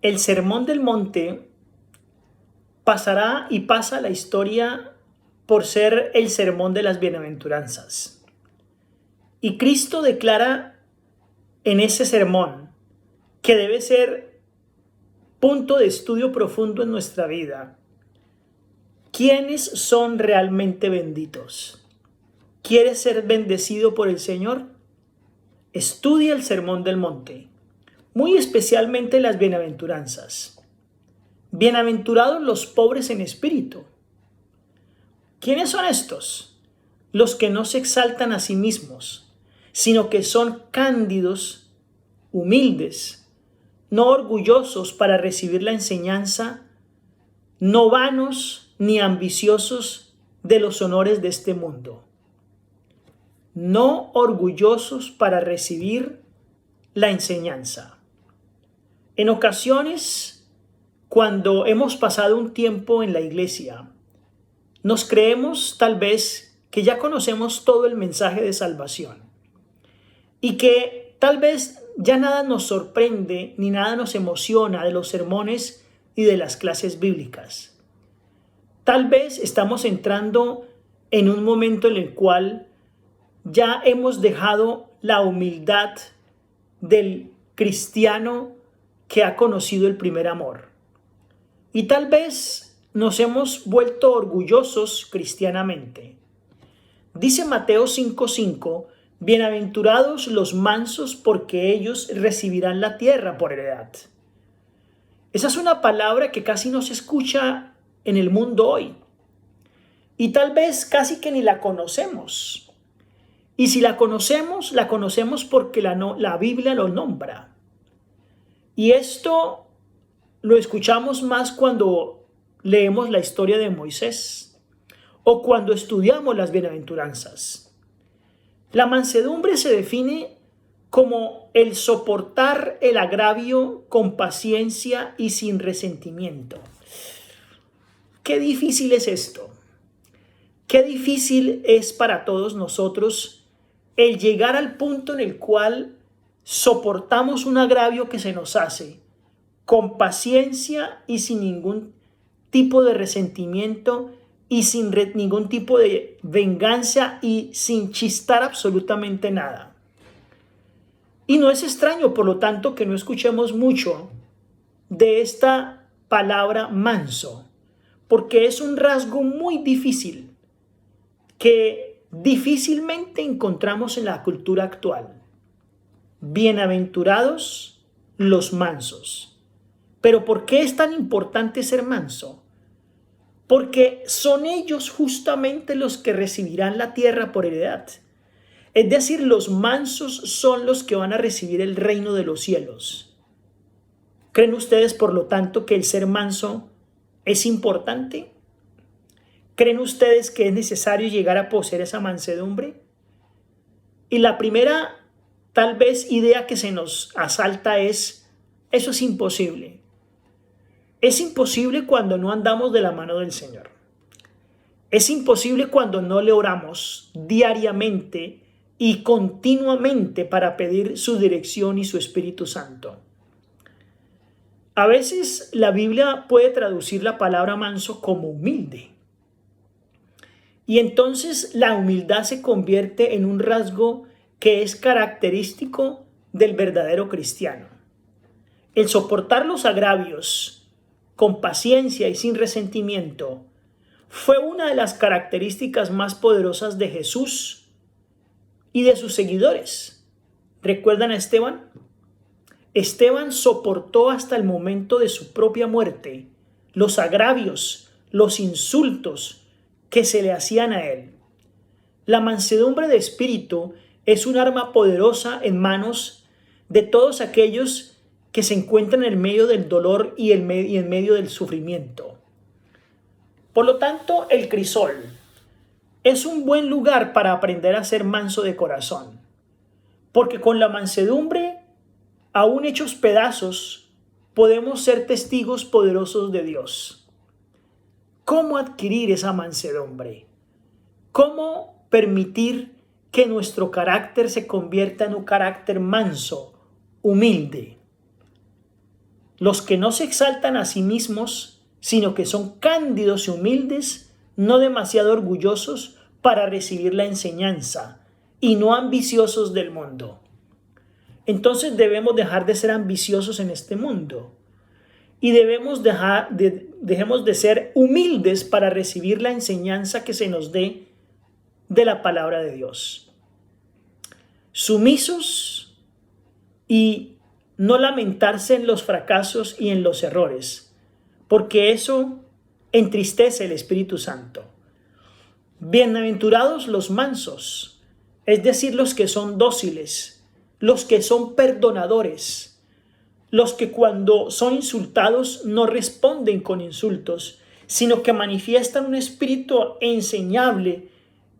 El Sermón del Monte pasará y pasa la historia por ser el sermón de las bienaventuranzas. Y Cristo declara en ese sermón que debe ser punto de estudio profundo en nuestra vida. ¿Quiénes son realmente benditos? ¿Quieres ser bendecido por el Señor? Estudia el Sermón del Monte, muy especialmente las bienaventuranzas. Bienaventurados los pobres en espíritu. ¿Quiénes son estos? Los que no se exaltan a sí mismos, sino que son cándidos, humildes, no orgullosos para recibir la enseñanza, no vanos ni ambiciosos de los honores de este mundo. No orgullosos para recibir la enseñanza. En ocasiones, cuando hemos pasado un tiempo en la iglesia, nos creemos tal vez que ya conocemos todo el mensaje de salvación y que tal vez ya nada nos sorprende ni nada nos emociona de los sermones y de las clases bíblicas. Tal vez estamos entrando en un momento en el cual ya hemos dejado la humildad del cristiano que ha conocido el primer amor. Y tal vez nos hemos vuelto orgullosos cristianamente. Dice Mateo 5:5, bienaventurados los mansos porque ellos recibirán la tierra por heredad. Esa es una palabra que casi no se escucha en el mundo hoy. Y tal vez casi que ni la conocemos. Y si la conocemos porque la Biblia lo nombra. Y esto lo escuchamos más cuando leemos la historia de Moisés o cuando estudiamos las bienaventuranzas. La mansedumbre se define como el soportar el agravio con paciencia y sin resentimiento. Qué difícil es esto. Qué difícil es para todos nosotros el llegar al punto en el cual soportamos un agravio que se nos hace con paciencia y sin ningún tipo de resentimiento y sin ningún tipo de venganza y sin chistar absolutamente nada. Y no es extraño, por lo tanto, que no escuchemos mucho de esta palabra manso, porque es un rasgo muy difícil que difícilmente encontramos en la cultura actual. Bienaventurados los mansos. ¿Pero por qué es tan importante ser manso? Porque son ellos justamente los que recibirán la tierra por heredad. Es decir, los mansos son los que van a recibir el reino de los cielos. ¿Creen ustedes, por lo tanto, que el ser manso es importante? ¿Creen ustedes que es necesario llegar a poseer esa mansedumbre? Y la primera, tal vez, idea que se nos asalta es, eso es imposible. Es imposible cuando no andamos de la mano del Señor. Es imposible cuando no le oramos diariamente y continuamente para pedir su dirección y su Espíritu Santo. A veces la Biblia puede traducir la palabra manso como humilde. Y entonces la humildad se convierte en un rasgo que es característico del verdadero cristiano. El soportar los agravios con paciencia y sin resentimiento fue una de las características más poderosas de Jesús y de sus seguidores. ¿Recuerdan a Esteban? Esteban soportó hasta el momento de su propia muerte los agravios, los insultos que se le hacían a él. La mansedumbre de espíritu es un arma poderosa en manos de todos aquellos que se encuentran en medio del dolor y en medio del sufrimiento. Por lo tanto, el crisol es un buen lugar para aprender a ser manso de corazón, porque con la mansedumbre, aún hechos pedazos, podemos ser testigos poderosos de Dios. ¿Cómo adquirir esa mansedumbre? ¿Cómo permitir que nuestro carácter se convierta en un carácter manso, humilde? Los que no se exaltan a sí mismos, sino que son cándidos y humildes, no demasiado orgullosos para recibir la enseñanza y no ambiciosos del mundo. Entonces debemos dejar de ser ambiciosos en este mundo y dejemos de ser humildes para recibir la enseñanza que se nos dé de la palabra de Dios. Sumisos y no lamentarse en los fracasos y en los errores, porque eso entristece el Espíritu Santo. Bienaventurados los mansos, es decir, los que son dóciles, los que son perdonadores, los que cuando son insultados no responden con insultos, sino que manifiestan un espíritu enseñable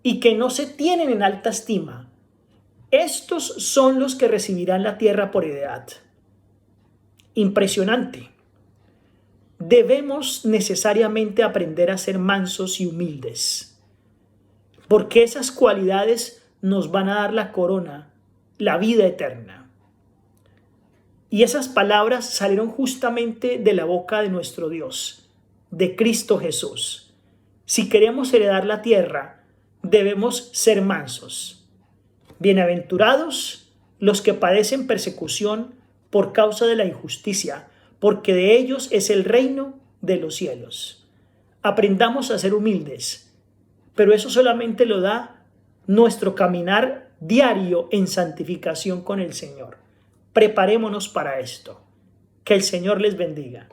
y que no se tienen en alta estima. Estos son los que recibirán la tierra por heredad. Impresionante. Debemos necesariamente aprender a ser mansos y humildes, porque esas cualidades nos van a dar la corona, la vida eterna. Y esas palabras salieron justamente de la boca de nuestro Dios, de Cristo Jesús. Si queremos heredar la tierra, debemos ser mansos. Bienaventurados los que padecen persecución por causa de la injusticia, porque de ellos es el reino de los cielos. Aprendamos a ser humildes, pero eso solamente lo da nuestro caminar diario en santificación con el Señor. Preparémonos para esto. Que el Señor les bendiga.